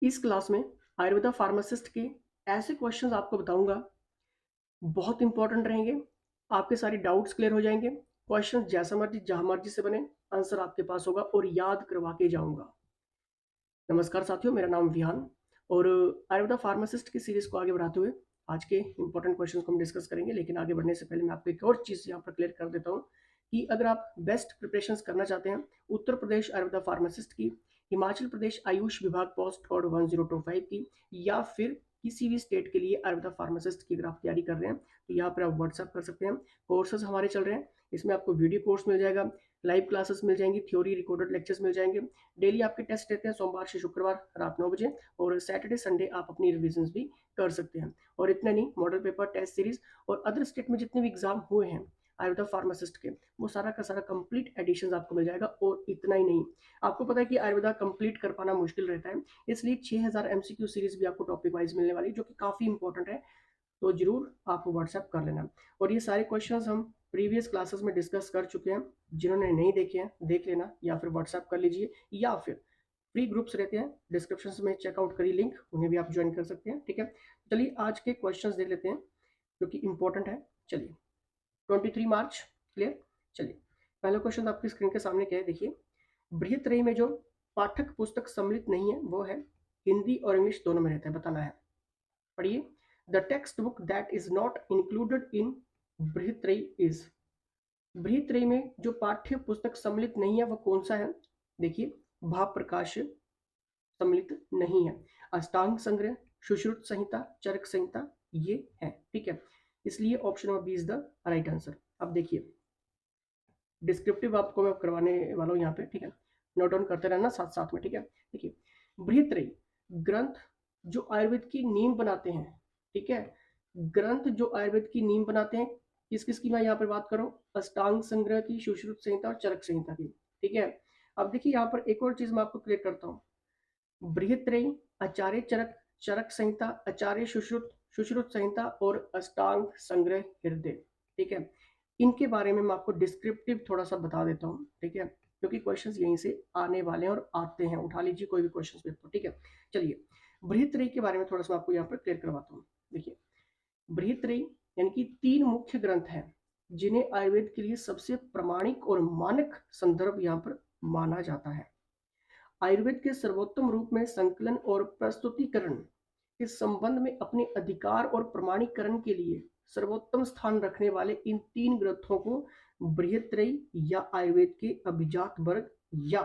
इस क्लास में आयुर्वेदा फार्मासिस्ट के ऐसे क्वेश्चंस आपको बताऊंगा, बहुत इंपॉर्टेंट रहेंगे। आपके सारे डाउट्स क्लियर हो जाएंगे। क्वेश्चन जैसा मर्जी जहां मर्जी से बने, आंसर आपके पास होगा और याद करवा के जाऊंगा। नमस्कार साथियों, मेरा नाम विहान और आयुर्वेदा फार्मासिस्ट की सीरीज को आगे बढ़ाते हुए आज के इंपॉर्टेंट क्वेश्चंस को हम डिस्कस करेंगे। लेकिन आगे बढ़ने से पहले मैं आपको एक और चीज़ यहाँ पर क्लियर कर देता हूँ कि अगर आप बेस्ट प्रिपरेशंस करना चाहते हैं उत्तर प्रदेश आयुर्वेदा फार्मासिस्ट की, हिमाचल प्रदेश आयुष विभाग पोस्ट कोड 1025 की, या फिर किसी भी स्टेट के लिए आयुर्वेदा फार्मासिस्ट की अगर आप तैयारी कर रहे हैं तो यहाँ पर आप व्हाट्सअप कर सकते हैं। कोर्सेज हमारे चल रहे हैं, इसमें आपको वीडियो कोर्स मिल जाएगा, लाइव क्लासेस मिल जाएंगी, थ्योरी रिकॉर्डेड लेक्चर्स मिल जाएंगे। डेली आपके टेस्ट रहते हैं सोमवार से शुक्रवार रात 9 बजे, और सैटरडे संडे आप अपनी रिविजन भी कर सकते हैं। और इतना नहीं, मॉडल पेपर, टेस्ट सीरीज और अदर स्टेट में जितने भी एग्जाम हुए हैं आयुर्वेदा फार्मासिस्ट के, वो सारा का सारा कंप्लीट एडिशन आपको मिल जाएगा। और इतना ही नहीं, आपको पता है कि आयुर्वेदा कंप्लीट कर पाना मुश्किल रहता है, इसलिए 6000 एमसीक्यू सीरीज भी आपको टॉपिक वाइज मिलने वाली है, जो कि काफी इंपॉर्टेंट है। तो जरूर आप व्हाट्सएप कर लेना। और ये सारे क्वेश्चंस हम प्रीवियस क्लासेस में डिस्कस कर चुके हैं, जिन्होंने नहीं देखे हैं देख लेना, या फिर व्हाट्सएप कर लीजिए, या फिर फ्री ग्रुप्स रहते हैं डिस्क्रिप्शन में, चेकआउट करिए लिंक, उन्हें भी आप ज्वाइन कर सकते हैं। ठीक है, चलिए आज के क्वेश्चंस देख लेते हैं जो कि इंपॉर्टेंट है। चलिए, 23 मार्च, क्लियर। चलिए, पहला क्वेश्चन आपकी स्क्रीन के सामने क्या है, देखिए। बृहत्त्रयी में जो पाठक पुस्तक सम्मिलित नहीं है वो है, हिंदी और इंग्लिश दोनों में रहता है, बताना है। पढ़िए, the text book that is not included in Brihattrayi is. Brihattrayi में जो पाठ्य पुस्तक सम्मिलित नहीं है वह कौन सा है, देखिए। भाव प्रकाश सम्मिलित नहीं है, अष्टांग संग्रह, सुश्रुत संहिता, चरक संहिता, ये है। ठीक है, इसलिए option number B is the right answer. अब देखिए, डिस्क्रिप्टिव आपको मैं करवाने वाला हूँ यहाँ पे, ठीक है, नोट डाउन करते रहना साथ साथ में। ठीक है, देखिए, बृहत्त्रयी ग्रंथ जो आयुर्वेद की नींव बनाते हैं, ठीक है, ग्रंथ जो आयुर्वेद की नींव बनाते हैं, किस किस की मैं यहाँ पर बात करूँ, अष्टांग संग्रह की, सुश्रुत संहिता और चरक संहिता की। ठीक है, अब देखिए यहाँ पर एक और चीज मैं आपको क्लियर करता हूँ। बृहत्त्रयी, आचार्य चरक, चरक संहिता, आचार्य सुश्रुत, सुश्रुत संहिता और अष्टांग संग्रह हृदय। ठीक है, इनके बारे में मैं आपको डिस्क्रिप्टिव थोड़ा सा बता देता हूँ। ठीक है, क्योंकि क्वेश्चंस यहीं से आने वाले हैं और आते हैं, उठा लीजिए कोई भी क्वेश्चंस पेपर। ठीक है, चलिए, बृहत्त्रयी के बारे में थोड़ा सा आपको यहाँ पर क्लियर करवाता हूँ। देखिए, बृहत्त्रयी यानी कि 3 मुख्य ग्रंथ हैं जिन्हें आयुर्वेद के लिए सबसे प्रमाणिक और मानक संदर्भ यहाँ पर माना जाता है। आयुर्वेद के सर्वोत्तम रूप में संकलन और प्रस्तुतिकरण के संबंध में अपने अधिकार और प्रमाणीकरण के लिए सर्वोत्तम स्थान रखने वाले इन 3 ग्रंथों को बृहत्त्रयी या आयुर्वेद के अभिजात वर्ग या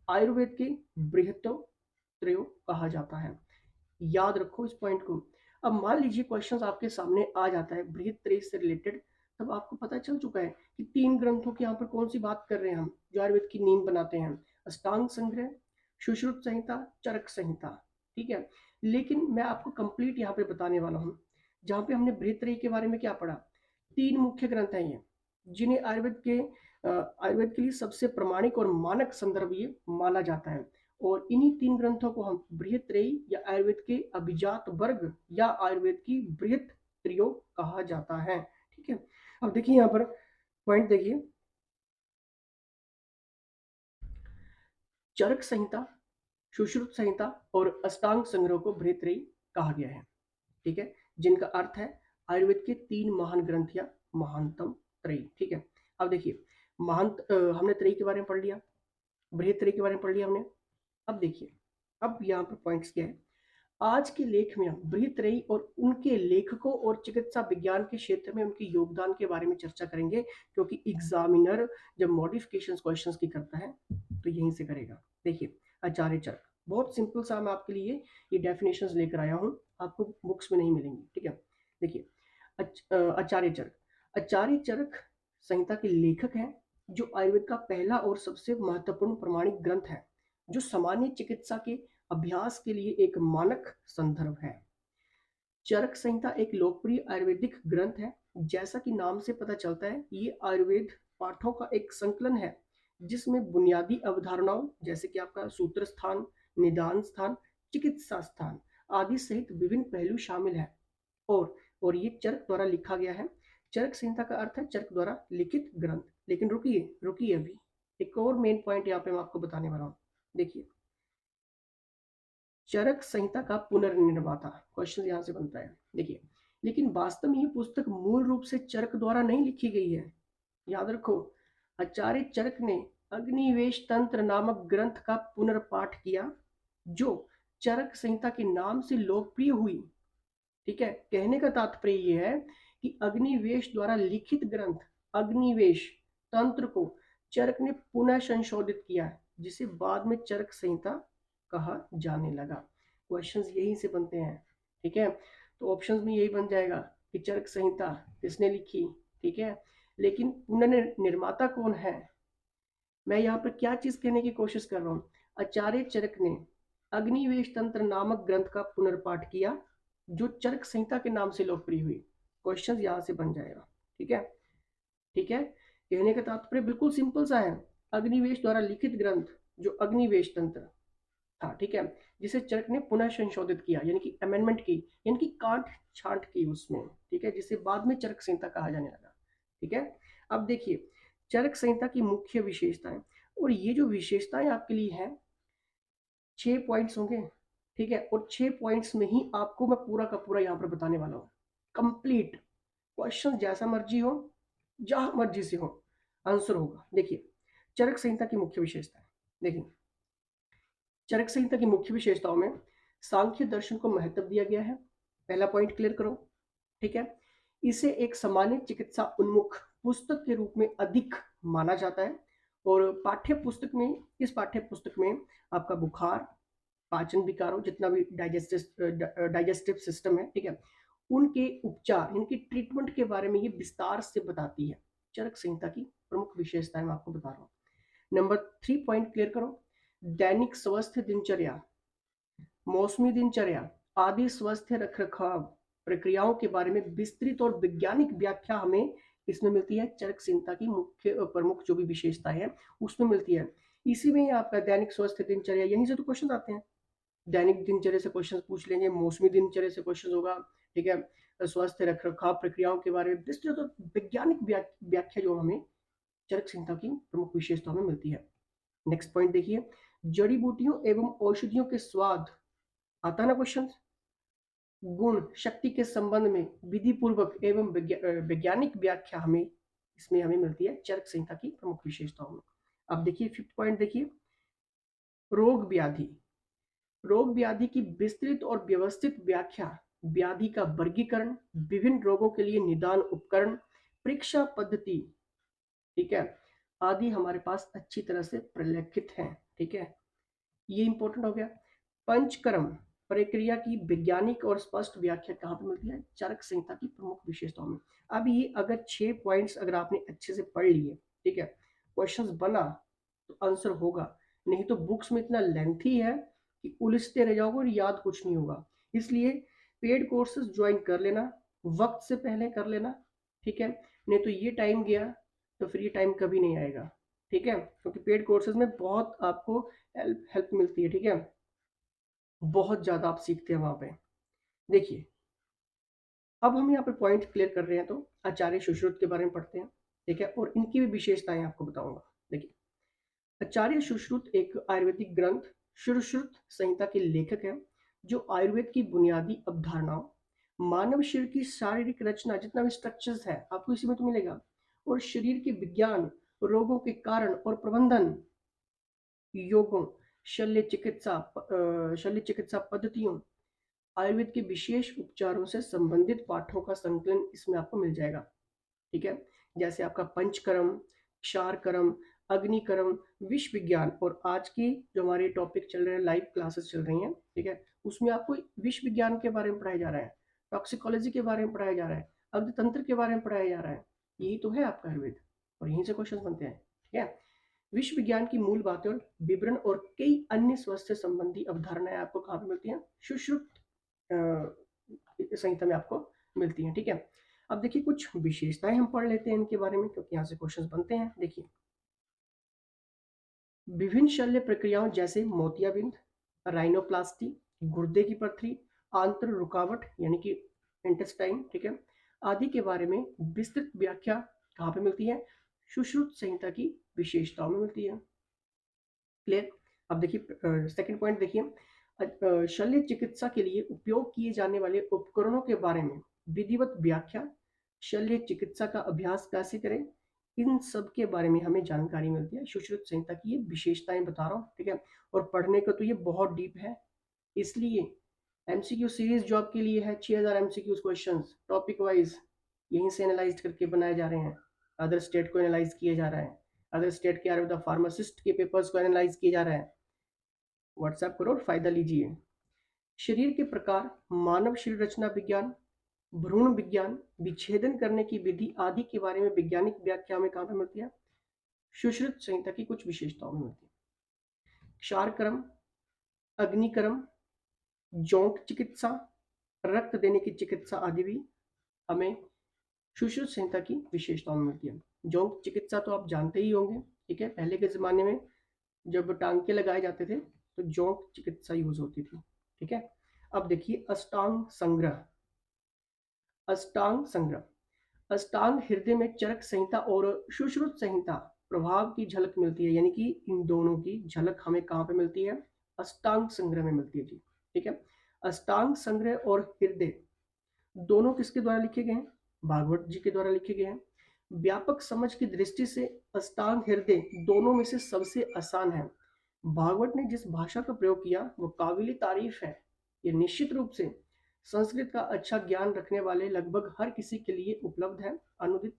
आयुर्वेद के बृहत्त्रयो कहा जाता है। याद रखो इस पॉइंट को। अब मान लीजिए क्वेश्चन आपके सामने आ जाता है बृहत्त्रयी से रिलेटेड, तब आपको पता चल चुका है कि 3 ग्रंथों की यहाँ पर कौन सी बात कर रहे हैं हम, जो आयुर्वेद की नींव बनाते हैं। अष्टांग संग्रह, सुश्रुत संहिता, चरक संहिता। ठीक है, लेकिन मैं आपको कंप्लीट यहाँ पे बताने वाला हूँ। जहाँ पे हमने बृहत्त्रयी के बारे में क्या पढ़ा, 3 मुख्य ग्रंथ हैं ये, जिन्हें आयुर्वेद के लिए सबसे प्रमाणिक और मानक संदर्भ ये माना जाता है। और इन्हीं 3 ग्रंथों को हम बृहत्त्रयी या आयुर्वेद के अभिजात वर्ग या आयुर्वेद की बृहत त्रियो कहा जाता है। ठीक है, अब देखिए यहाँ पर पॉइंट देखिए, चरक संहिता, सुश्रुत संहिता और अष्टांग संग्रह को बृहत्त्रयी कहा गया है। ठीक है, जिनका अर्थ है आयुर्वेद के 3 महान ग्रंथ या महानतम त्रयी। ठीक है, अब देखिए, हमने त्रयी के बारे में पढ़ लिया, बृहत्त्रयी के बारे में पढ़ लिया हमने। अब देखिए, अब यहाँ पर पॉइंट्स क्या है। आज के लेख में हम बृहत्त्रयी और उनके लेखकों और चिकित्सा विज्ञान के क्षेत्र में उनके योगदान के बारे में चर्चा करेंगे, क्योंकि एग्जामिनर जब मॉडिफिकेशन क्वेश्चंस की करता है तो यहीं से करेगा। देखिए, आचार्य चरक, बहुत सिंपल सा मैं आपके लिए ये डेफिनेशंस लेकर आया हूँ, आपको बुक्स में नहीं मिलेंगी। ठीक है, देखिए, आचार्य चरक, आचार्य चरक संहिता के लेखक हैं, जो आयुर्वेद का पहला और सबसे महत्वपूर्ण प्रमाणिक ग्रंथ है, जो सामान्य चिकित्सा के अभ्यास के लिए एक मानक संदर्भ है। चरक संहिता एक लोकप्रिय आयुर्वेदिक ग्रंथ है। जैसा कि नाम से पता चलता है, ये आयुर्वेद पाठों का एक संकलन है, जिसमें बुनियादी अवधारणाओं जैसे कि आपका सूत्र स्थान, निदान स्थान, चिकित्सा स्थान आदि सहित विभिन्न पहलू शामिल है। और ये चरक द्वारा लिखा गया है। चरक संहिता का अर्थ है चरक द्वारा लिखित ग्रंथ। लेकिन रुकिए रुकिए, अभी एक और मेन पॉइंट यहाँ पे मैं आपको बताने वाला हूँ। देखिए, चरक संहिता का पुनर्निर्माता, क्वेश्चन यहाँ से बनता है। देखिए, लेकिन वास्तव में ये पुस्तक मूल रूप से चरक द्वारा नहीं लिखी गई है। याद रखो, आचार्य चरक ने अग्निवेश तंत्र नामक ग्रंथ का पुनर्पाठ किया, जो चरक संहिता के नाम से लोकप्रिय हुई। ठीक है, कहने का तात्पर्य यह है कि अग्निवेश द्वारा लिखित ग्रंथ अग्निवेश तंत्र को चरक ने पुनः संशोधित किया, जिसे बाद में चरक संहिता कहा जाने लगा। क्वेश्चंस यही से बनते हैं। ठीक है, तो ऑप्शंस में यही बन जाएगा कि चरक संहिता किसने लिखी। ठीक है, लेकिन पुनर्निर्माता कौन है? मैं यहाँ पर क्या चीज कहने की कोशिश कर रहा हूँ, आचार्य चरक ने अग्निवेश तंत्र नामक ग्रंथ का पुनर्पाठ किया, जो चरक संहिता के नाम से लोकप्रिय हुई। क्वेश्चन यहाँ से बन जाएगा। ठीक है, ठीक है, कहने का तात्पर्य बिल्कुल सिंपल सा है। अग्निवेश द्वारा लिखित ग्रंथ जो अग्निवेश तंत्र था, ठीक है, जिसे चरक ने पुनः संशोधित किया, यानी कि अमेंडमेंट की, यानी कि काट छांट की उसमें। ठीक है, जिसे बाद में चरक संहिता कहा जाने लगा। ठीक है, अब देखिए चरक संहिता की मुख्य विशेषताएं, और ये जो विशेषताएं आपके लिए हैं 6 पॉइंट्स होंगे। ठीक है, और 6 पॉइंट्स में ही आपको मैं पूरा का पूरा यहाँ पर बताने वाला हूँ, कंप्लीट। क्वेश्चन जैसा मर्जी हो, जहां मर्जी से हो, आंसर होगा। देखिए चरक संहिता की मुख्य विशेषताएं। देखिए, चरक संहिता की मुख्य विशेषताओं में सांख्य दर्शन को महत्व दिया गया है। पहला पॉइंट क्लियर करो। ठीक है, इसे एक सामान्य चिकित्सा उन्मुख पुस्तक के रूप में अधिक माना जाता है, और पाठ्य पुस्तक में, इस पाठ्य पुस्तक में आपका बुखार, पाचन विकारों, जितना भी डाइजेस्टिव सिस्टम है, ठीक है, उनके उपचार, इनकी ट्रीटमेंट के बारे में ये विस्तार से बताती है। चरक संहिता की प्रमुख विशेषताएं मैं आपको बता रहा हूँ। नंबर 3 पॉइंट क्लियर करो। दैनिक स्वस्थ दिनचर्या, मौसमी दिनचर्या आदि स्वस्थ रख रखाव प्रक्रियाओं के बारे में विस्तृत और वैज्ञानिक व्याख्या हमें इसमें मिलती है। चरक संहिता की मुख्य प्रमुख जो भी विशेषता है उसमें मिलती है। इसी में ही आपका दैनिक स्वस्थ दिनचर्या, यहीं से तो क्वेश्चन आते हैं। दैनिक दिनचर्या से क्वेश्चन पूछ लेंगे, मौसमी दिनचर्या से क्वेश्चन होगा। ठीक है, स्वस्थ रख रखाव प्रक्रियाओं के बारे में विस्तृत और वैज्ञानिक व्याख्या जो हमें चरक संहिता की प्रमुख विशेषताओं में मिलती है। नेक्स्ट पॉइंट देखिए, जड़ी बूटियों एवं औषधियों के स्वाद, आता ना क्वेश्चन, गुण शक्ति के संबंध में विधि पूर्वक एवं वैज्ञानिक व्याख्या हमें इसमें हमें मिलती है चरक संहिता की प्रमुख विशेषताओं में। अब देखिए 5th पॉइंट देखिए, रोग व्याधि, रोग व्याधि की विस्तृत और व्यवस्थित व्याख्या, व्याधि का वर्गीकरण, विभिन्न रोगों के लिए निदान उपकरण, परीक्षा पद्धति, ठीक है, आदि हमारे पास अच्छी तरह से प्रलेखित हैं। ठीक है, ये इंपॉर्टेंट हो गया। पंचकर्म प्रक्रिया की वैज्ञानिक और स्पष्ट व्याख्या कहाँ पे मिलती है? चरक संहिता की प्रमुख विशेषताओं में। अब ये अगर 6 पॉइंट्स अगर आपने अच्छे से पढ़ लिए, ठीक है, क्वेश्चंस बना तो आंसर होगा, नहीं तो बुक्स में इतना लेंथी है कि उलझते रह जाओगे और याद कुछ नहीं होगा। इसलिए पेड कोर्सेज ज्वाइन कर लेना, वक्त से पहले कर लेना। ठीक है, नहीं तो ये टाइम गया तो फिर ये टाइम कभी नहीं आएगा। ठीक है, क्योंकि पेड कोर्सेज में बहुत आपको हेल्प मिलती है। ठीक है, बहुत ज्यादा आप सीखते हैं वहां पे। देखिए, अब हम यहाँ पे पॉइंट क्लियर कर रहे हैं, तो आचार्य सुश्रुत के बारे में पढ़ते हैं। ठीक है, और इनकी भी विशेषताएं आपको बताऊंगा। देखिए, आचार्य सुश्रुत एक आयुर्वेदिक ग्रंथ सुश्रुत संहिता के लेखक हैं, जो आयुर्वेद की बुनियादी अवधारणाओं, मानव शरीर की शारीरिक रचना, जितना भी स्ट्रक्चर्स है आपको इसी में तो मिलेगा, और शरीर के विज्ञान, रोगों के कारण और प्रबंधन, योगों, शल्य चिकित्सा पद्धतियों, आयुर्वेद के विशेष उपचारों से संबंधित पाठों का संकलन इसमें आपको मिल जाएगा। ठीक है, जैसे आपका पंचकर्म, क्षारकर्म, अग्निकर्म, विष विज्ञान, और आज की जो हमारे टॉपिक चल रहे हैं, लाइव क्लासेस चल रही हैं, ठीक है, उसमें आपको विष विज्ञान के बारे में पढ़ाया जा रहा है, टॉक्सिकोलॉजी के बारे में पढ़ाया जा रहा है, अग्नितंत्र के बारे में पढ़ाया जा रहा है। यही तो है आपका आयुर्वेद, और यहीं से क्वेश्चन बनते हैं। ठीक है, विश्व विज्ञान की मूल बातें और विवरण और कई अन्य स्वास्थ्य संबंधी अवधारणाएं आपको कहाँ पे मिलती हैं? सुश्रुत संहिता में आपको मिलती हैं। ठीक है, अब देखिए कुछ विशेषताएं हम पढ़ लेते हैं इनके बारे में, क्योंकि यहाँ से क्वेश्चंस बनते हैं। देखिए, विभिन्न शल्य प्रक्रियाओं जैसे मोतियाबिंद, राइनोप्लास्टी, गुर्दे की पथरी, आंत्र रुकावट यानी कि इंटेस्टाइन, ठीक है, आदि के बारे में विस्तृत व्याख्या कहाँ पे मिलती है? सुश्रुत संहिता की विशेषताओं में मिलती है। क्लियर? अब देखिए सेकंड पॉइंट देखिए, शल्य चिकित्सा के लिए उपयोग किए जाने वाले उपकरणों के बारे में विधिवत व्याख्या, शल्य चिकित्सा का अभ्यास कैसे करें, इन सब के बारे में हमें जानकारी मिलती है। सुश्रुत संहिता की ये विशेषताएं बता रहा हूँ, ठीक है। और पढ़ने का तो ये बहुत डीप है, इसलिए एमसीक्यू सीरीज जो आपके लिए है 6000 एमसीक्यू क्वेश्चंस टॉपिक वाइज यहीं से एनालाइज करके बनाए जा रहे हैं। अदर स्टेट को एनालाइज किया जा रहा है, अदर स्टेट के आयुर्वेदा फार्मासिस्ट के पेपर्स को एनालाइज किया जा रहा है। व्हाट्सएप करो और फायदा लीजिए। शरीर के प्रकार, मानव शरीर रचना विज्ञान, भ्रूण विज्ञान, विच्छेदन करने की विधि आदि के बारे में वैज्ञानिक व्याख्या में कहाँ पे मिलती है? सुश्रुत संहिता की कुछ विशेषताओं में मिलती है। क्षारक्रम, अग्निक्रम, जोंक चिकित्सा, रक्त देने की चिकित्सा आदि भी हमें सुश्रुत संहिता की विशेषताओं में मिलती है। जोंक चिकित्सा तो आप जानते ही होंगे, ठीक है। पहले के जमाने में जब टांके लगाए जाते थे तो जोंक चिकित्सा यूज होती थी, ठीक है। अब देखिए अष्टांग संग्रह। अष्टांग संग्रह, अष्टांग हृदय में चरक संहिता और सुश्रुत संहिता प्रभाव की झलक मिलती है, यानी कि इन दोनों की झलक हमें कहाँ पे मिलती है? अष्टांग संग्रह में मिलती है जी, ठीक है। अष्टांग संग्रह और हृदय दोनों किसके द्वारा लिखे गए हैं? भागवत जी के द्वारा लिखे गए हैं। व्यापक समझ की दृष्टि से अष्टांग हृदय दोनों में से सबसे आसान है। भागवत ने जिस भाषा का प्रयोग किया वो काबिल तारीफ है। ये निश्चित रूप से संस्कृत का अच्छा ज्ञान रखने वाले लगभग हर किसी के लिए उपलब्ध है। अनुदित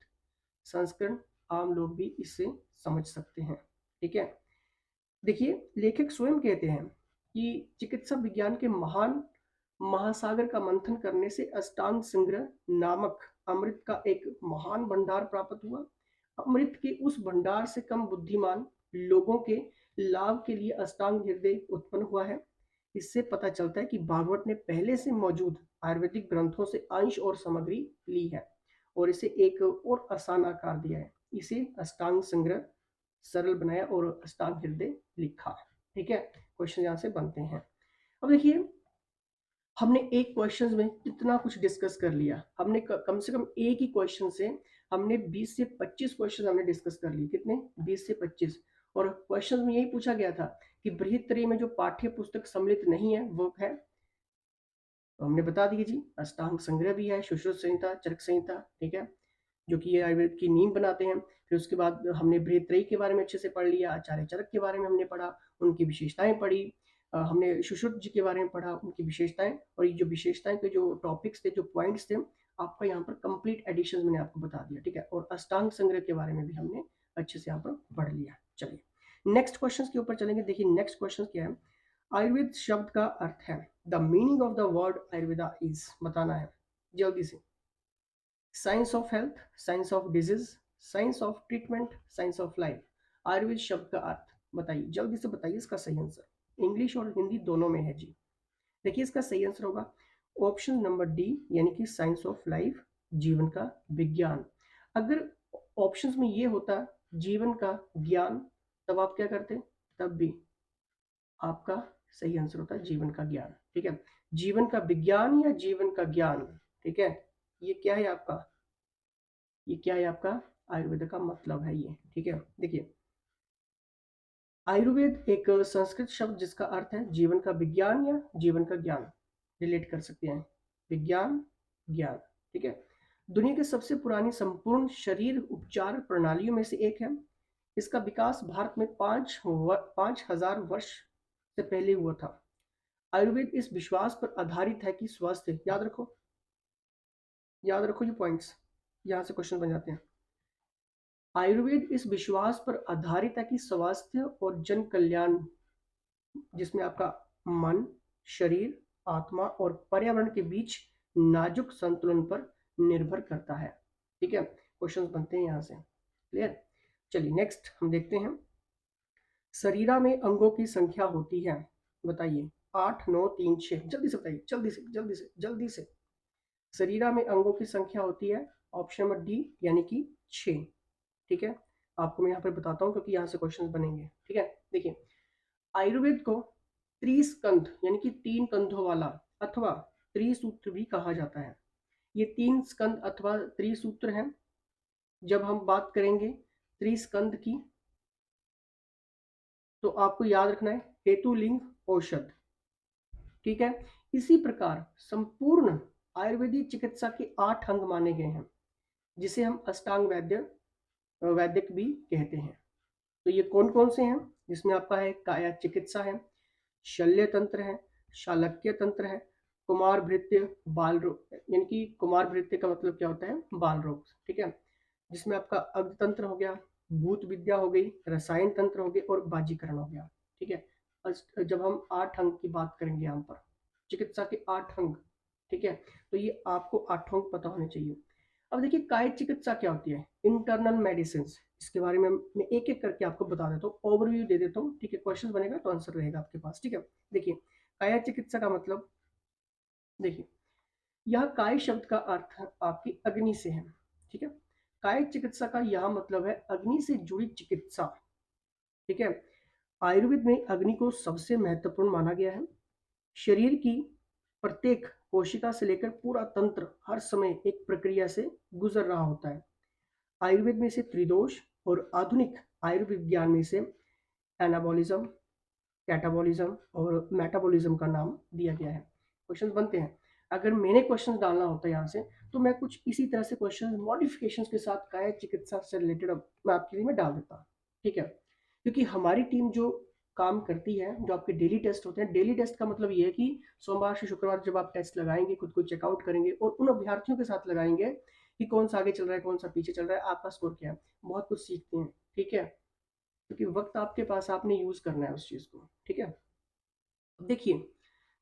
संस्करण आम लोग भी इससे समझ सकते हैं, ठीक है। देखिए लेखक स्वयं कहते हैं कि चिकित्सा विज्ञान के महान महासागर का मंथन करने से अष्टांग संग्रह नामक अमृत का एक महान भंडार प्राप्त हुआ। अमृत के उस भंडार से कम बुद्धिमान लोगों के लाभ के लिए अष्टांग हृदय उत्पन्न हुआ है। इससे पता चलता है कि भागवत ने पहले से मौजूद आयुर्वेदिक ग्रंथों से अंश और सामग्री ली है और इसे एक और आसान आकार दिया है। इसे अष्टांग संग्रह सरल बनाया और अष्टांग हृदय लिखा, ठीक है। क्वेश्चन यहाँ से बनते हैं। अब देखिए हमने एक क्वेश्चन में कितना कुछ डिस्कस कर लिया। हमने कम से कम एक ही क्वेश्चन से हमने 20 से 25 क्वेश्चन हमने डिस्कस कर लिए। कितने? 20 से 25। और क्वेश्चन में यही पूछा गया था कि बृहत्तरी में जो पाठ्य पुस्तक सम्मिलित नहीं है वो है, तो हमने बता दिया जी। अष्टांग संग्रह भी है, सुश्रुत संहिता, चरक संहिता, ठीक है, जो कि ये आयुर्वेद की नींव बनाते हैं। फिर उसके बाद हमने बृहत्त्रयी के बारे में अच्छे से पढ़ लिया, आचार्य चरक के बारे में हमने पढ़ा, उनकी विशेषताएं पढ़ी, हमने सुश्रुत जी के बारे में पढ़ा, उनकी विशेषताएं। और ये जो विशेषताएं के जो टॉपिक्स थे, जो पॉइंट्स थे, आपका यहाँ पर कंप्लीट एडिशन मैंने आपको बता दिया, ठीक है। और अष्टांग संग्रह के बारे में भी हमने अच्छे से यहाँ पर पढ़ लिया। चलिए नेक्स्ट क्वेश्चन के ऊपर चलेंगे। देखिए नेक्स्ट क्वेश्चन क्या है? आयुर्वेद शब्द का अर्थ है। The meaning of the word Ayurveda is, बताना है जल्दी से। Science of health, science of disease, science of treatment, science of life. Ayurveda शब्द का अर्थ बताइए, जल्दी से बताइए इसका सही आंसर। इंग्लिश और हिंदी दोनों में है जी। देखिए इसका सही आंसर होगा ऑप्शन नंबर डी, यानी कि साइंस ऑफ लाइफ, जीवन का विज्ञान। अगर ऑप्शंस में ये होता जीवन का ज्ञान, तब आप क्या करते? तब भी आपका सही आंसर होता है जीवन का ज्ञान, ठीक है। जीवन का विज्ञान या जीवन का ज्ञान, ठीक है। ये क्या है आपका? ये क्या है आपका? आयुर्वेद का मतलब है ये, ठीक है। देखिए आयुर्वेद एक संस्कृत शब्द जिसका अर्थ है जीवन का विज्ञान या जीवन का ज्ञान, रिलेट कर सकते हैं विज्ञान ज्ञान, ठीक है। दुनिया की सबसे पुरानी संपूर्ण शरीर उपचार प्रणालियों में से एक है। इसका विकास भारत में 5000 वर्ष से पहले हुआ था। आयुर्वेद इस विश्वास पर आधारित है कि स्वास्थ्य, याद रखो, याद रखो ये पॉइंट्स, यहाँ से क्वेश्चन बन जाते हैं। आयुर्वेद इस विश्वास पर आधारित है कि स्वास्थ्य और जन कल्याण, जिसमें आपका मन, शरीर, आत्मा और पर्यावरण के बीच नाजुक संतुलन पर निर्भर करता है, ठीक है। क्वेश्चंस बनते हैं यहाँ से, क्लियर। चलिए नेक्स्ट हम देखते हैं। शरीरा में अंगों की संख्या होती है, बताइए। 8, 9, 3, 6, जल्दी से बताइए, जल्दी से जल्दी से जल्दी से। शरीरा में अंगों की संख्या होती है ऑप्शन नंबर डी, यानी कि 6, ठीक है। आपको मैं यहाँ पर बताता हूँ क्योंकि यहाँ से क्वेश्चन बनेंगे, ठीक है। देखिए आयुर्वेद को त्रिस्कंध यानी कि 3 कंधों वाला अथवा त्रिसूत्र भी कहा जाता है। ये 3 स्कंद अथवा त्रिसूत्र हैं। जब हम बात करेंगे त्रिस्कंद की तो आपको याद रखना है हेतु, लिंग, औषध, ठीक है। इसी प्रकार संपूर्ण आयुर्वेदिक चिकित्सा के 8 अंग माने गए हैं, जिसे हम अष्टांग वैदिक भी कहते हैं। तो ये कौन कौन से हैं? जिसमें आपका है काया चिकित्सा है, शल्य तंत्र है, शालक्य तंत्र है, कुमार भृत्य बाल रोग, यानी कि कुमार भृत्य का मतलब क्या होता है? बाल रोग, ठीक है। जिसमें आपका अग्ध तंत्र हो गया, भूत विद्या हो गई, रसायन तंत्र हो गए और बाजीकरण हो गया, ठीक है। जब हम 8 अंग की बात करेंगे यहाँ पर, चिकित्सा के 8 अंग, ठीक है, तो ये आपको 8 अंग पता होने चाहिए। अब देखिए काय चिकित्सा क्या होती है? इंटरनल मेडिसिन, इसके बारे में मैं एक एक करके आपको बता देता हूँ, ओवरव्यू दे देता हूँ, ठीक है। क्वेश्चन बनेगा तो आंसर रहेगा आपके पास, ठीक है। देखिए काय चिकित्सा का मतलब, देखिए यह काय शब्द का अर्थ आपकी अग्नि से है, ठीक है। काय चिकित्सा का यह मतलब है अग्नि से जुड़ी चिकित्सा, ठीक है। आयुर्वेद में अग्नि को सबसे महत्वपूर्ण माना गया है। शरीर की प्रत्येक कोशिका से लेकर पूरा तंत्र हर समय एक प्रक्रिया से गुजर रहा होता है। आयुर्वेद में इसे त्रिदोष और आधुनिक आयुर्विज्ञान में इसे एनाबॉलिज्म, कैटाबॉलिज्म और मेटाबॉलिज्म का नाम दिया गया है। क्वेश्चन बनते हैं, अगर मैंने क्वेश्चन डालना होता है यहाँ से, तो मैं कुछ इसी तरह से क्वेश्चन मॉडिफिकेशंस के साथ काय चिकित्सा से रिलेटेड मैं आपके लिए में डाल देता, ठीक है। क्योंकि हमारी टीम जो काम करती है, जो आपके डेली टेस्ट होते हैं, डेली टेस्ट का मतलब ये है कि सोमवार से शुक्रवार जब आप टेस्ट लगाएंगे, खुद को चेकआउट करेंगे और उन अभ्यर्थियों के साथ लगाएंगे कि कौन सा आगे चल रहा है, कौन सा पीछे चल रहा है, आपका स्कोर क्या है, बहुत कुछ सीखते हैं, ठीक है। क्योंकि वक्त आपके पास, आपने यूज करना है उस चीज को, ठीक है। देखिए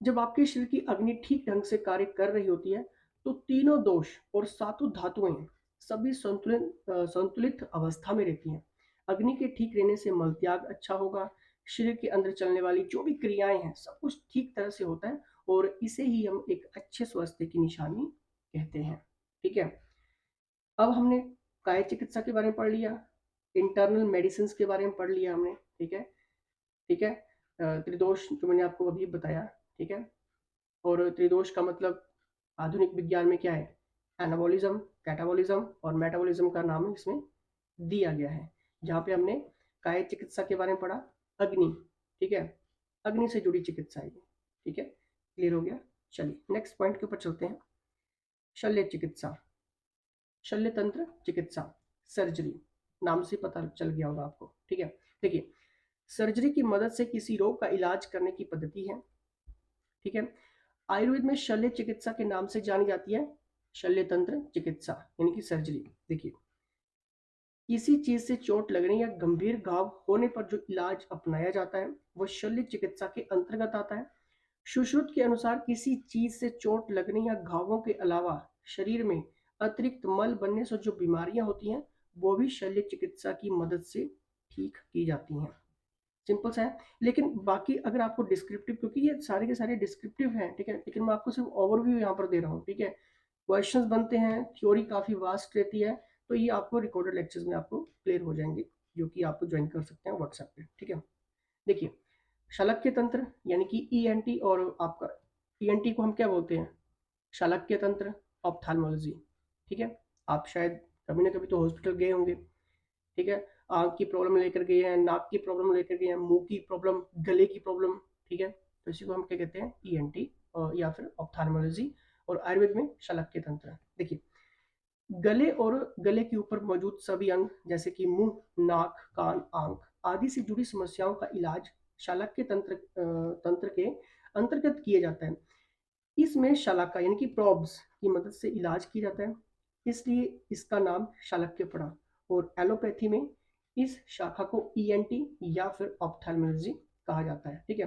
जब आपके शरीर की अग्नि ठीक ढंग से कार्य कर रही होती है, तो तीनों दोष और सातों धातुएं सभी संतुलित अवस्था में रहती हैं। अग्नि के ठीक रहने से मल त्याग अच्छा होगा, शरीर के अंदर चलने वाली जो भी क्रियाएं हैं सब कुछ ठीक तरह से होता है, और इसे ही हम एक अच्छे स्वास्थ्य की निशानी कहते हैं, ठीक है। अब हमने काय चिकित्सा के बारे में पढ़ लिया, इंटरनल मेडिसिन के बारे में पढ़ लिया हमने, ठीक है, ठीक है। त्रिदोष जो मैंने आपको अभी बताया, ठीक है। और त्रिदोष का मतलब आधुनिक विज्ञान में क्या है? एनाबॉलिज्म, कैटाबॉलिज्म और मेटाबॉलिज्म का नाम इसमें दिया गया है। जहाँ पे हमने काय चिकित्सा के बारे में पढ़ा, अग्नि, ठीक है, अग्नि से जुड़ी चिकित्सा है, ठीक है। क्लियर हो गया? चलिए नेक्स्ट पॉइंट के ऊपर चलते हैं। शल्य चिकित्सा, शल्य तंत्र चिकित्सा, सर्जरी, नाम से पता चल गया होगा आपको, ठीक है। देखिए सर्जरी की मदद से किसी रोग का इलाज करने की पद्धति है, ठीक है। आयुर्वेद में शल्य चिकित्सा के नाम से जानी जाती है शल्य तंत्र चिकित्सा, यानी कि सर्जरी। देखिए किसी चीज से चोट लगने या गंभीर घाव होने पर जो इलाज अपनाया जाता है वह शल्य चिकित्सा के अंतर्गत आता है। सुश्रुत के अनुसार किसी चीज से चोट लगने या घावों के अलावा शरीर में अतिरिक्त मल बनने से जो बीमारियां होती हैं वो भी शल्य चिकित्सा की मदद से ठीक की जाती हैं। सिंपल सा है। लेकिन बाकी अगर आपको डिस्क्रिप्टिव, क्योंकि ये सारे के सारे डिस्क्रिप्टिव हैं, ठीक है, लेकिन मैं आपको सिर्फ ओवरव्यू यहाँ पर दे रहा हूँ, ठीक है। क्वेश्चंस बनते हैं, थ्योरी काफ़ी वास्ट रहती है, तो ये आपको रिकॉर्डेड लेक्चर्स में आपको क्लियर हो जाएंगे, जो कि आप ज्वाइन कर सकते हैं व्हाट्सएप पे, ठीक है। देखिए शालक्य तंत्र यानी कि ईएनटी, और आपका ईएनटी को हम क्या बोलते हैं? शालक्य तंत्र, ऑप्थाल्मोलॉजी, ठीक है। आप शायद कभी ना कभी तो हॉस्पिटल गए होंगे, ठीक है। आँख की प्रॉब्लम लेकर गए हैं, नाक की प्रॉब्लम लेकर गए हैं, मुंह की प्रॉब्लम, गले की प्रॉब्लम, ठीक है। तो इसी को हम क्या कहते हैं? ईएनटी या फिर ऑप्थाल्मोलॉजी, और आयुर्वेद में शालक्य तंत्र। देखिए गले और गले के ऊपर मौजूद सभी अंग जैसे कि मुंह, नाक, कान, आंख आदि से जुड़ी समस्याओं का इलाज शालक्य तंत्र के अंतर्गत किया जाता है। इसमें शालाका यानी कि प्रॉब्स की मदद से इलाज किया जाता है, इसलिए इसका नाम शालक्य पड़ा। और एलोपैथी में इस शाखा को ईएनटी या फिर ऑप्थेल्मोलॉजी कहा जाता है, ठीक है।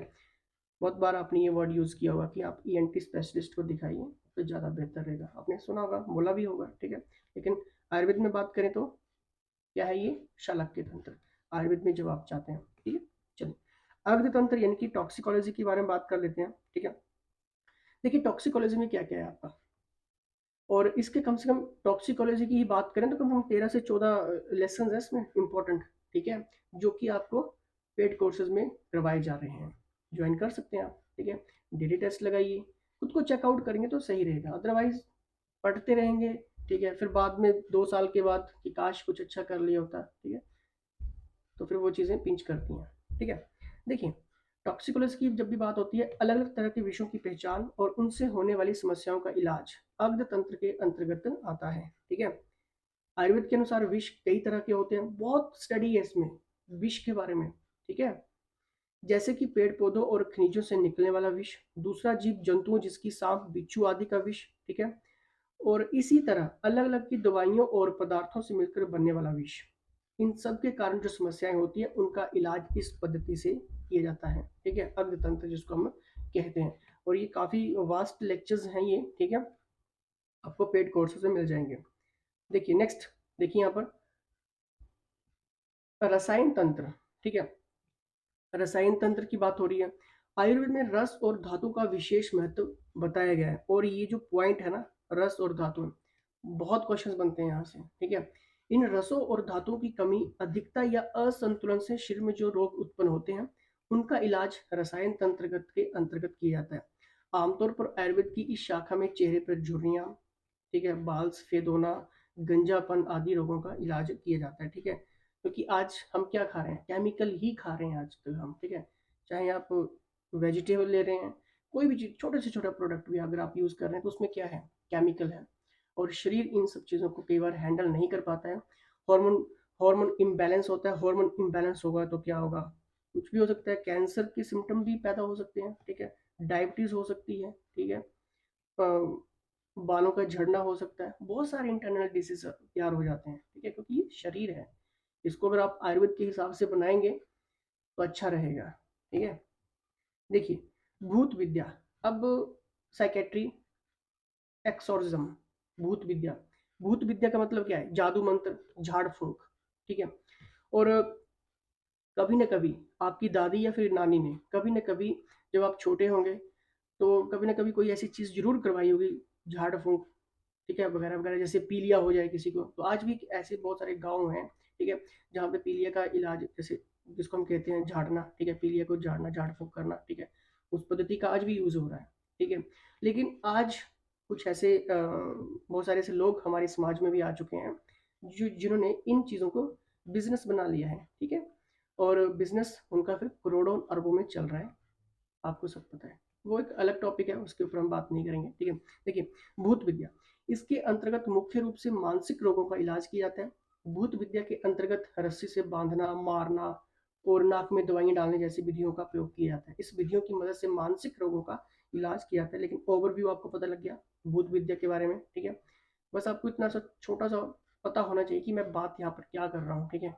बहुत बार आपने ये वर्ड यूज़ किया होगा कि आप ईएनटी स्पेशलिस्ट को दिखाइए तो ज़्यादा बेहतर रहेगा, आपने सुना होगा, बोला भी होगा, ठीक है। लेकिन आयुर्वेद में बात करें तो क्या है? ये शालक्य तंत्र आयुर्वेद में जब आप चाहते हैं, ठीक है। चलिए अर्ध तंत्र यानी कि टॉक्सिकोलॉजी के बारे में बात कर लेते हैं, ठीक है। देखिए टॉक्सिकोलॉजी में क्या क्या है आपका, और इसके कम से कम टॉक्सिकोलॉजी की ही बात करें तो कम से कम 13 से 14 लेसन है इसमें इंपॉर्टेंट, ठीक है, जो कि आपको पेड कोर्सेज में करवाए जा रहे हैं, ज्वाइन कर सकते हैं आप, ठीक है। डेली टेस्ट लगाइए, खुद को चेकआउट करेंगे तो सही रहेगा, अदरवाइज पढ़ते रहेंगे, ठीक है, फिर बाद में 2 साल के बाद कि काश कुछ अच्छा कर लिया होता, ठीक है, तो फिर वो चीज़ें पिंच करती हैं, ठीक है। देखिए टॉक्सिकोलॉजी की जब भी बात होती है, अलग अलग तरह के विषयों की पहचान और उनसे होने वाली समस्याओं का इलाज अग्ध तंत्र के अंतर्गत आता है। ठीक है। आयुर्वेद के अनुसार विष कई तरह के होते हैं, बहुत स्टडी है इसमें विष के बारे में। ठीक है। जैसे कि पेड़ पौधों और खनिजों से निकलने वाला विष, दूसरा जीव जंतुओं जिसकी सांप बिच्छू आदि का विष। ठीक है। और इसी तरह अलग अलग की दवाइयों और पदार्थों से मिलकर बनने वाला विष, इन सब के कारण जो समस्याएं होती है उनका इलाज इस पद्धति से किया जाता है। ठीक है। अर्धतंत्र जिसको हम कहते हैं। और ये काफी वास्ट लेक्चर्स हैं ये। ठीक है। आपको पेड कोर्सेज में मिल जाएंगे। देखिए नेक्स्ट, देखिए यहाँ पर रसायन तंत्र। ठीक है। रसायन तंत्र की बात हो रही है। आयुर्वेद में रस और धातु का विशेष महत्व बताया गया है। और ये जो पॉइंट है ना, रस और धातु, बहुत क्वेश्चंस बनते हैं यहाँ से। ठीक है। इन रसों और धातुओं की कमी, अधिकता या असंतुलन से शरीर में जो रोग उत्पन्न होते हैं उनका इलाज रसायन तंत्र के अंतर्गत किया जाता है। आमतौर पर आयुर्वेद की इस शाखा में चेहरे पर झुर्रियां, ठीक है, बाल सफेद होना, गंजापन आदि रोगों का इलाज किया जाता है। ठीक है। क्योंकि आज हम क्या खा रहे हैं, केमिकल ही खा रहे हैं आजकल हम। ठीक है। चाहे आप वेजिटेबल ले रहे हैं, कोई भी चीज, छोटे से छोटा प्रोडक्ट भी अगर आप यूज कर रहे हैं तो उसमें क्या है, केमिकल है। और शरीर इन सब चीज़ों को कई बार हैंडल नहीं कर पाता है। हार्मोन हार्मोन इम्बैलेंस होता है। हार्मोन इम्बैलेंस होगा तो क्या होगा, कुछ भी हो सकता है। कैंसर के सिम्टम भी पैदा हो सकते हैं। ठीक है। डायबिटीज हो सकती है। ठीक है। बालों का झड़ना हो सकता है। बहुत सारे इंटरनल डिसीज तैयार हो जाते हैं। ठीक है। क्योंकि ये शरीर है, इसको अगर आप आयुर्वेद के हिसाब से बनाएंगे तो अच्छा रहेगा। ठीक है। देखिए भूत विद्या, अब साइकेट्री, एक्सोर्सिज्म, भूत विद्या। भूत विद्या का मतलब क्या है, जादू मंत्र, झाड़ फूंक। ठीक है। और कभी न कभी आपकी दादी या फिर नानी ने कभी न कभी, जब आप छोटे होंगे, तो कभी ना कभी कोई ऐसी चीज जरूर करवाई होगी, झाड़ फूंक, ठीक है, वगैरह वगैरह। जैसे पीलिया हो जाए किसी को, तो आज भी ऐसे बहुत सारे गांव हैं, ठीक है, जहाँ पे पीलिया का इलाज, जैसे जिसको हम कहते हैं झाड़ना, ठीक है, पीलिया को झाड़ना, झाड़ फूंक करना, ठीक है, उस पद्धति का आज भी यूज हो रहा है। ठीक है। लेकिन आज कुछ ऐसे बहुत सारे ऐसे लोग हमारे समाज में भी आ चुके हैं जो जिन्होंने इन चीज़ों को बिजनेस बना लिया है। ठीक है। और बिजनेस उनका फिर करोड़ों अरबों में चल रहा है, आपको सब पता है। वो एक अलग टॉपिक है, उसके ऊपर हम बात नहीं करेंगे। ठीक है। देखिए भूत विद्या, इसके अंतर्गत मुख्य रूप से मानसिक रोगों का इलाज किया जाता है। भूत विद्या के अंतर्गत रस्सी से बांधना, मारना और नाक में दवाइयां डालने जैसी विधियों का प्रयोग किया जाता है। इस विधियों की मदद से मानसिक रोगों का इलाज किया जाता है। लेकिन ओवरव्यू आपको पता लग गया भूत विद्या के बारे में। ठीक है। बस आपको इतना सा छोटा सा पता होना चाहिए कि मैं बात यहाँ पर क्या कर रहा हूँ। ठीक है।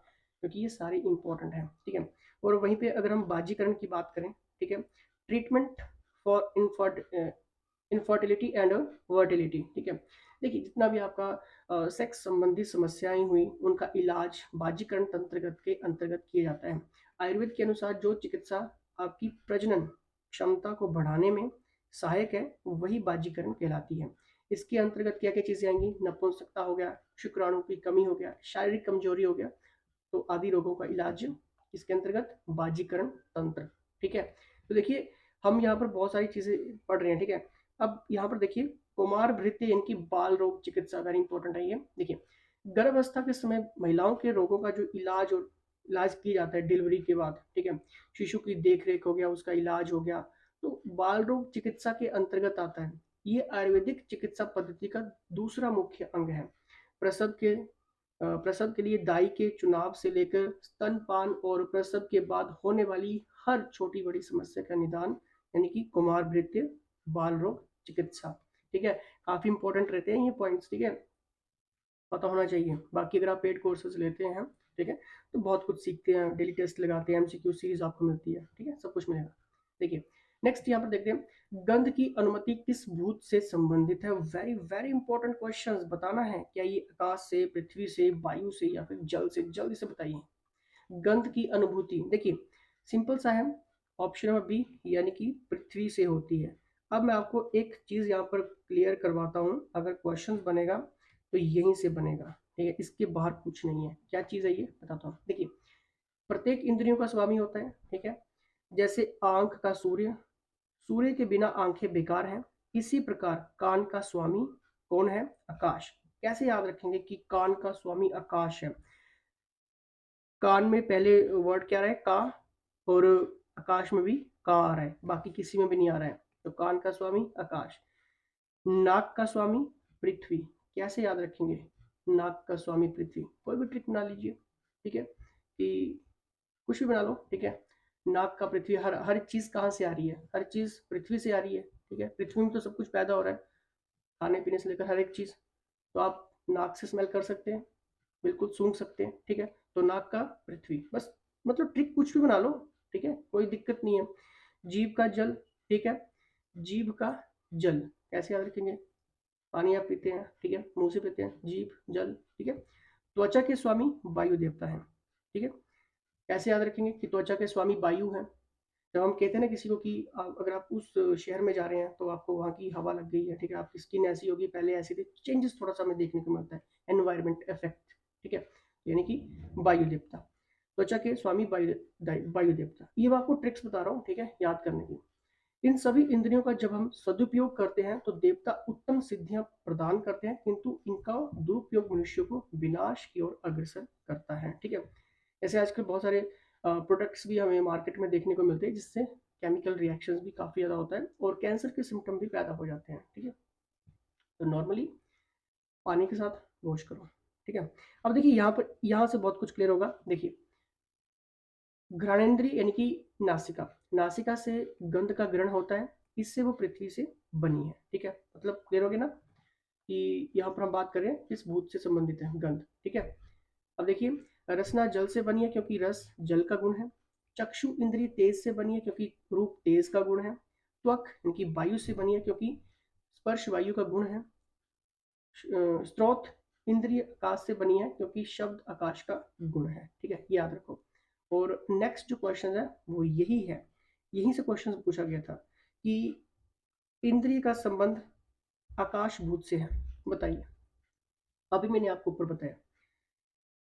क्योंकि ये सारी इंपॉर्टेंट है। ठीक है। और वहीं पे अगर हम बाजीकरण की बात करें, ठीक है, ट्रीटमेंट फॉर इनफर्टिलिटी एंड वर्टिलिटी। ठीक है। देखिए जितना भी आपका सेक्स संबंधी समस्याएं हुई उनका इलाज बाजीकरण तंत्र के अंतर्गत किया जाता है। आयुर्वेद के अनुसार जो चिकित्सा आपकी प्रजनन क्षमता को बढ़ाने में सहायक है वही बाजीकरण कहलाती है। इसके अंतर्गत क्या क्या चीजें आएंगी, नपुंसकता हो गया, शुक्राणु की कमी हो गया, शारीरिक कमजोरी हो गया, तो आदि रोगों का इलाज इसके अंतर्गत बाजीकरण तंत्र। ठीक है। तो देखिए हम यहाँ पर बहुत सारी चीजें पढ़ रहे हैं। ठीक है। अब यहाँ पर देखिए कुमार भृत्य इनकी बाल रोग चिकित्सा वेरी इंपॉर्टेंट है ये। देखिए गर्भावस्था के समय महिलाओं के रोगों का जो इलाज किया जाता है डिलीवरी के बाद। ठीक है। शिशु की देख रेख हो गया, उसका इलाज हो गया, तो बाल रोग चिकित्सा के अंतर्गत आता है। ये आयुर्वेदिक चिकित्सा पद्धति का दूसरा मुख्य अंग है। प्रसव के लिए दाई के चुनाव से लेकर स्तनपान और प्रसव के बाद होने वाली हर छोटी बड़ी समस्या का निदान, यानी कि कुमार भृत्य बाल रोग चिकित्सा। ठीक है। काफी इंपॉर्टेंट रहते हैं ये पॉइंट्स। ठीक है। पता होना चाहिए। बाकी अगर आप पेड कोर्सेज लेते हैं, ठीक है, तो बहुत कुछ सीखते हैं, डेली टेस्ट लगाते हैं, एमसीक्यू सीरीज आपको मिलती है। ठीक है। सब कुछ मिलेगा। देखिए नेक्स्ट यहाँ पर देखते हैं गंध की अनुमति किस भूत से संबंधित है। वेरी वेरी इंपॉर्टेंट क्वेश्चंस, बताना है क्या ये आकाश से, पृथ्वी से, वायु से या फिर जल से, जल्दी से बताइए। गंध की अनुभूति देखिए सिंपल सा है, ऑप्शन नंबर बी, यानी कि पृथ्वी से होती है। अब मैं आपको एक चीज यहाँ पर क्लियर करवाता हूँ, अगर क्वेश्चन बनेगा तो यहीं से बनेगा। ठीक है। इसके बाहर कुछ नहीं है। क्या चीज है ये बताता हूँ। देखिए प्रत्येक इंद्रियों का स्वामी होता है। ठीक है। जैसे आंख का सूर्य, सूर्य के बिना आंखें बेकार हैं, इसी प्रकार कान का स्वामी कौन है, आकाश। कैसे याद रखेंगे कि कान का स्वामी आकाश है। कान में पहले वर्ड क्या रहे, का, और आकाश में भी कहाँ आ रहा है, बाकी किसी में भी नहीं आ रहा है। तो कान का स्वामी आकाश, नाक का स्वामी पृथ्वी। कैसे याद रखेंगे, नाक का स्वामी पृथ्वी, कोई भी ट्रिक बना लीजिए, ठीक है, कि कुछ भी बना लो, ठीक है। नाक का पृथ्वी, हर हर चीज कहाँ से आ रही है, हर चीज पृथ्वी से आ रही है, ठीक है। पृथ्वी में तो सब कुछ पैदा हो रहा है, खाने पीने से लेकर हर एक चीज। तो आप नाक से स्मेल कर सकते हैं, बिल्कुल सूंघ सकते हैं, ठीक है। तो नाक का पृथ्वी, बस मतलब ट्रिक कुछ भी बना लो, ठीक है, कोई दिक्कत नहीं है। जीभ का जल, ठीक है, जीभ का जल कैसे याद रखेंगे, पानी आप पीते हैं, ठीक है, मुंह से पीते हैं, जीभ जल, ठीक है। त्वचा के स्वामी वायु देवता है, ठीक है। कैसे याद रखेंगे कि त्वचा के स्वामी वायु हैं। जब हम कहते हैं ना किसी को कि अगर आप उस शहर में जा रहे हैं तो आपको वहाँ की हवा लग गई है, ठीक है, आपकी स्किन ऐसी होगी, पहले ऐसी थी, चेंजेस थोड़ा सा हमें देखने को मिलता है, एनवायरमेंट इफेक्ट, ठीक है, यानी कि वायु देवता, त्वचा के स्वामी वायु देवता। ये मैं आपको ट्रिक्स बता रहा हूँ, ठीक है, याद करने की। इन सभी इंद्रियों का जब हम सदुपयोग करते हैं तो देवता उत्तम सिद्धियां प्रदान करते हैं, किंतु इनका दुरुपयोग मनुष्य को विनाश की ओर अग्रसर करता है, ठीक है। ऐसे आजकल बहुत सारे प्रोडक्ट्स भी हमें मार्केट में देखने को मिलते हैं जिससे केमिकल रिएक्शंस भी काफ़ी ज़्यादा होता है और कैंसर के सिम्टम भी पैदा हो जाते हैं, ठीक है। तो नॉर्मली पानी के साथ वॉश करो, ठीक है। अब देखिए यहाँ से बहुत कुछ क्लियर होगा। देखिए, घ्राणेन्द्रिय यानी कि नासिका, नासिका से गंध का ग्रहण होता है, इससे वो पृथ्वी से बनी है, ठीक है। मतलब क्लियर हो गया ना कि यहाँ पर हम बात कर रहे हैं किस भूत से संबंधित है, गंध, ठीक है। अब देखिए, रसना जल से बनी है क्योंकि रस जल का गुण है। चक्षु इंद्रिय तेज से बनी है क्योंकि रूप तेज का गुण है। त्वक इनकी वायु से बनी है क्योंकि स्पर्श वायु का गुण है। स्त्रोत इंद्रिय आकाश से बनी है क्योंकि शब्द आकाश का गुण है, ठीक है, याद रखो। और नेक्स्ट जो क्वेश्चन है वो यही है, यहीं से क्वेश्चन पूछा गया था कि इंद्रिय का संबंध आकाश भूत से है, बताइए। अभी मैंने आपको ऊपर बताया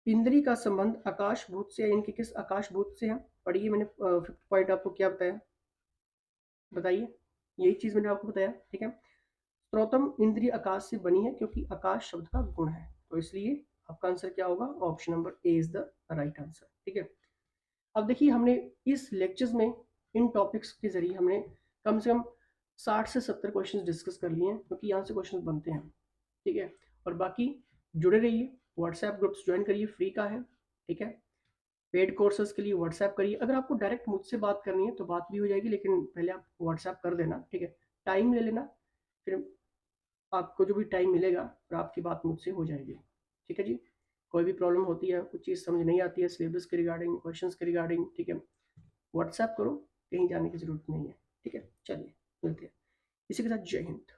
इंद्रिय का संबंध आकाश भूत से है, इनके किस आकाश भूत से है। पढ़िए, मैंने 5th पॉइंट आपको क्या बताया, बताइए, यही चीज मैंने आपको बताया, ठीक है। स्त्रोतम इंद्रिय आकाश से बनी है क्योंकि आकाश शब्द का गुण है, तो इसलिए आपका आंसर क्या होगा, option number A is the right answer, ठीक है। अब देखिए, हमने इस लेक्चर्स में इन टॉपिक्स के जरिए हमने कम से कम 60 से 70 क्वेश्चन डिस्कस कर लिए हैं, क्योंकि यहाँ से क्वेश्चन बनते हैं, ठीक है। और बाकी जुड़े रहिए, व्हाट्सएप ग्रुप्स ज्वाइन करिए, फ्री का है, ठीक है। पेड कोर्सेज के लिए व्हाट्सएप करिए। अगर आपको डायरेक्ट मुझसे बात करनी है तो बात भी हो जाएगी, लेकिन पहले आप व्हाट्सएप कर देना, ठीक है। टाइम ले लेना, फिर आपको जो भी टाइम मिलेगा और आपकी बात मुझसे हो जाएगी, ठीक है जी। कोई भी प्रॉब्लम होती है, कुछ चीज़ समझ नहीं आती है सिलेबस के रिगार्डिंग, क्वेश्चंस के रिगार्डिंग, ठीक है, व्हाट्सएप करो, कहीं जाने की ज़रूरत नहीं है, ठीक है। चलिए मिलते हैं, इसी के साथ जय हिंद।